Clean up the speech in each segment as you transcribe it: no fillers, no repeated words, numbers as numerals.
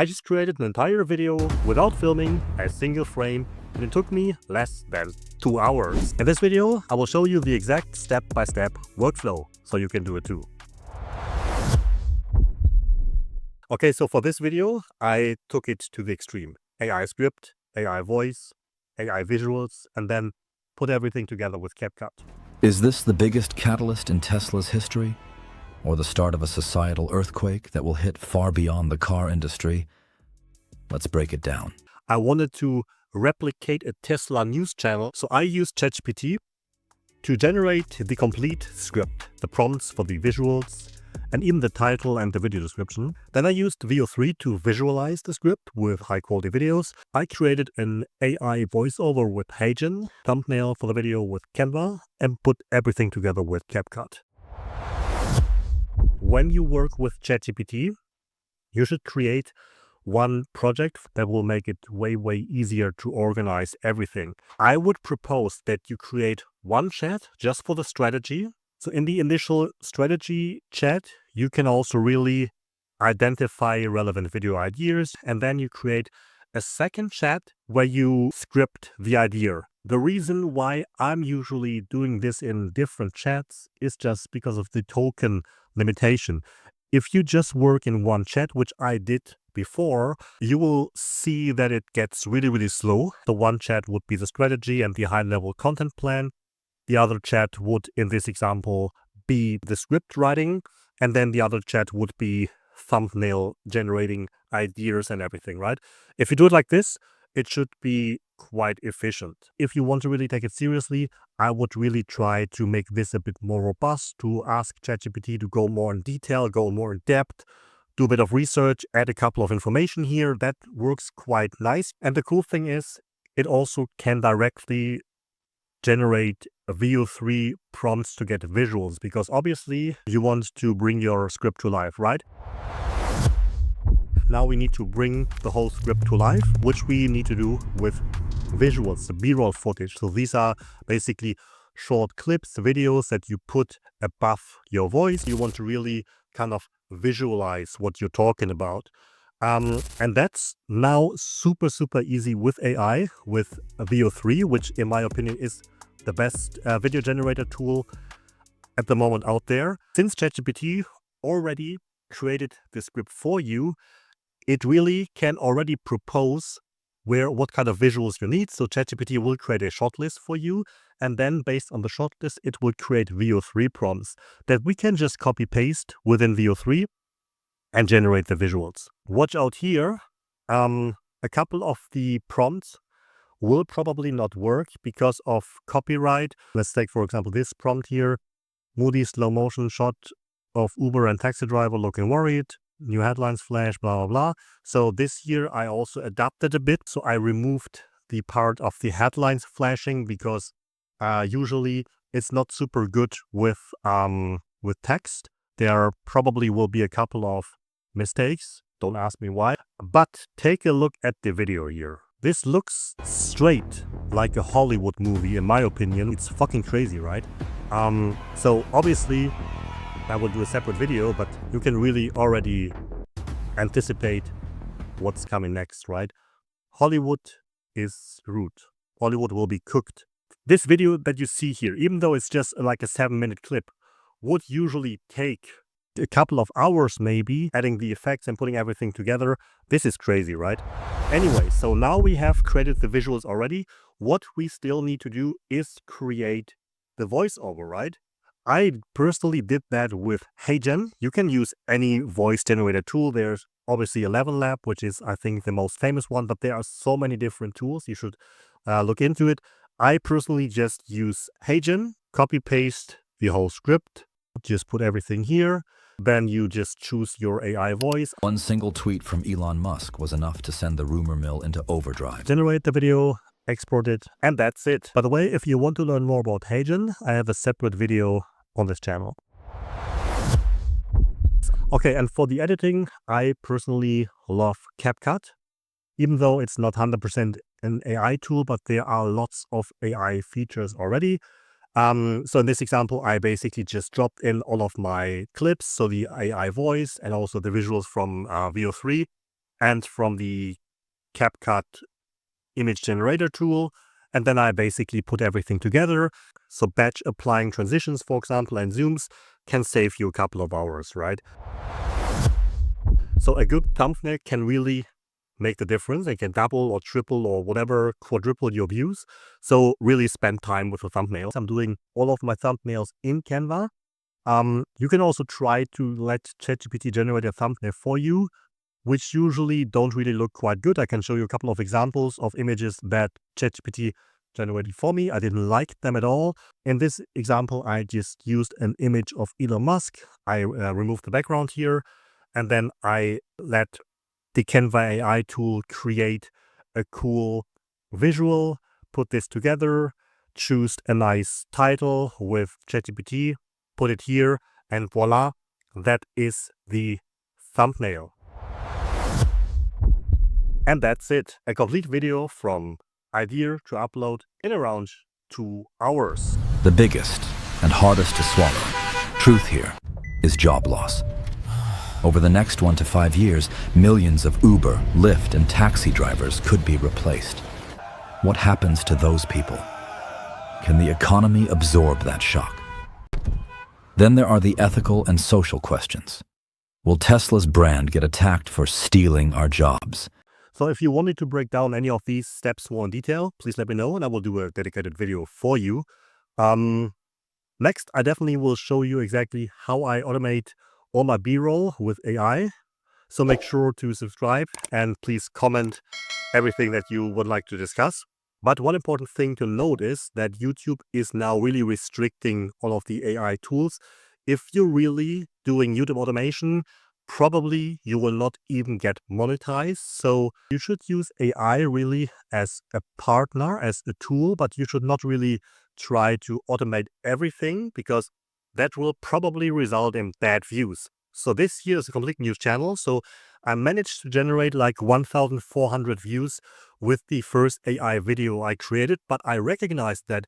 I just created an entire video without filming a single frame, and it took me less than 2 hours. In this video, I will show you the exact step-by-step workflow, so you can do it too. Okay, so for this video, I took it to the extreme. AI script, AI voice, AI visuals, and then put everything together with CapCut. Is this the biggest catalyst in Tesla's history? Or the start of a societal earthquake that will hit far beyond the car industry? Let's break it down. I wanted to replicate a Tesla news channel, so I used ChatGPT to generate the complete script, the prompts for the visuals, and even the title and the video description. Then I used Veo3 to visualize the script with high-quality videos. I created an AI voiceover with HeyGen, thumbnail for the video with Canva, and put everything together with CapCut. When you work with ChatGPT, you should create one project that will make it way easier to organize everything. I would propose that you create one chat just for the strategy. So in the initial strategy chat, you can also really identify relevant video ideas, and then you create a second chat where you script the idea. The reason why I'm usually doing this in different chats is just because of the token limitation. If you just work in one chat, which I did before, you will see that it gets really slow. The one chat would be the strategy and the high-level content plan. The other chat would, in this example, be the script writing, and then the other chat would be thumbnail generating ideas and everything, right? If you do it like this, it should be quite efficient. If you want to really take it seriously, I would really try to make this a bit more robust, to ask ChatGPT to go more in detail, go more in depth, do a bit of research, add a couple of information here. That works quite nice. And the cool thing is, it also can directly generate Veo3 prompts to get visuals, because obviously you want to bring your script to life, right? Now we need to bring the whole script to life, which we need to do with visuals, the B-roll footage. So these are basically short clips, videos that you put above your voice. You want to really kind of visualize what you're talking about. And that's now super easy with AI, with Veo3, which in my opinion is the best video generator tool at the moment out there. Since ChatGPT already created the script for you, it really can already propose what kind of visuals you need. So ChatGPT will create a shortlist for you, and then based on the shortlist, it will create Veo3 prompts that we can just copy paste within Veo3 and generate the visuals. Watch out here. A couple of the prompts will probably not work because of copyright. Let's take, for example, this prompt here. Moody slow motion shot of Uber and taxi driver looking worried. New headlines flash, blah, blah, blah. So this here I also adapted a bit. So I removed the part of the headlines flashing because usually it's not super good with text. There probably will be a couple of mistakes. Don't ask me why. But take a look at the video here. This looks straight like a Hollywood movie, in my opinion. It's fucking crazy, right? So obviously I will do a separate video, but you can really already anticipate what's coming next, right? Hollywood is rude. Hollywood will be cooked. This video that you see here, even though it's just like a 7-minute clip, would usually take a couple of hours maybe, adding the effects and putting everything together. This is crazy, right? Anyway, so now we have created the visuals already. What we still need to do is create the voiceover, right? I personally did that with HeyGen. You can use any voice generator tool. There's obviously 11 Lab, which is, I think, the most famous one, but there are so many different tools. You should look into it. I personally just use HeyGen, copy paste the whole script, just put everything here. Then you just choose your AI voice. One single tweet from Elon Musk was enough to send the rumor mill into overdrive. Generate the video, export it, and that's it. By the way, if you want to learn more about HeyGen, I have a separate video on this channel. Okay, and for the editing, I personally love CapCut. Even though it's not 100% an AI tool, but there are lots of AI features already. So in this example, I basically just dropped in all of my clips, so the AI voice and also the visuals from Veo3, and from the CapCut image generator tool. And then I basically put everything together. So batch applying transitions, for example, and zooms can save you a couple of hours, right? So a good thumbnail can really make the difference. It can double or triple or whatever, quadruple your views. So really spend time with the thumbnails. I'm doing all of my thumbnails in Canva. You can also try to let ChatGPT generate a thumbnail for you, which usually don't really look quite good. I can show you a couple of examples of images that ChatGPT generated for me. I didn't like them at all. In this example, I just used an image of Elon Musk. I removed the background here, and then I let the Canva AI tool create a cool visual, put this together, choose a nice title with ChatGPT, put it here, and voila, that is the thumbnail. And that's it. A complete video from idea to upload in around 2 hours. The biggest and hardest to swallow truth here is job loss. Over the next 1 to 5 years, millions of Uber, Lyft, and taxi drivers could be replaced. What happens to those people? Can the economy absorb that shock? Then there are the ethical and social questions. Will Tesla's brand get attacked for stealing our jobs? So if you wanted to break down any of these steps more in detail, please let me know and I will do a dedicated video for you. Next, I definitely will show you exactly how I automate all my B-roll with AI. So make sure to subscribe and please comment everything that you would like to discuss. But one important thing to note is that YouTube is now really restricting all of the AI tools. If you're really doing YouTube automation, probably you will not even get monetized. So you should use AI really as a partner, as a tool, but you should not really try to automate everything because that will probably result in bad views. So this here is a complete new channel. So I managed to generate like 1,400 views with the first AI video I created, but I recognized that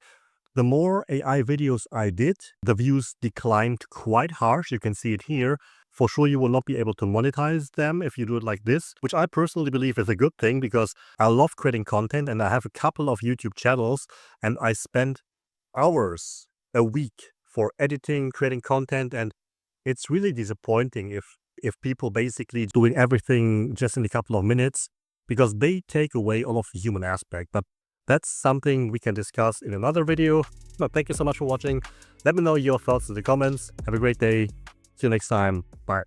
the more AI videos I did, the views declined quite harsh. You can see it here. For sure, you will not be able to monetize them if you do it like this, which I personally believe is a good thing because I love creating content and I have a couple of YouTube channels and I spend hours a week for editing, creating content, and it's really disappointing if people basically doing everything just in a couple of minutes because they take away all of the human aspect. But that's something we can discuss in another video. But thank you so much for watching. Let me know your thoughts in the comments. Have a great day. See you next time. Bye.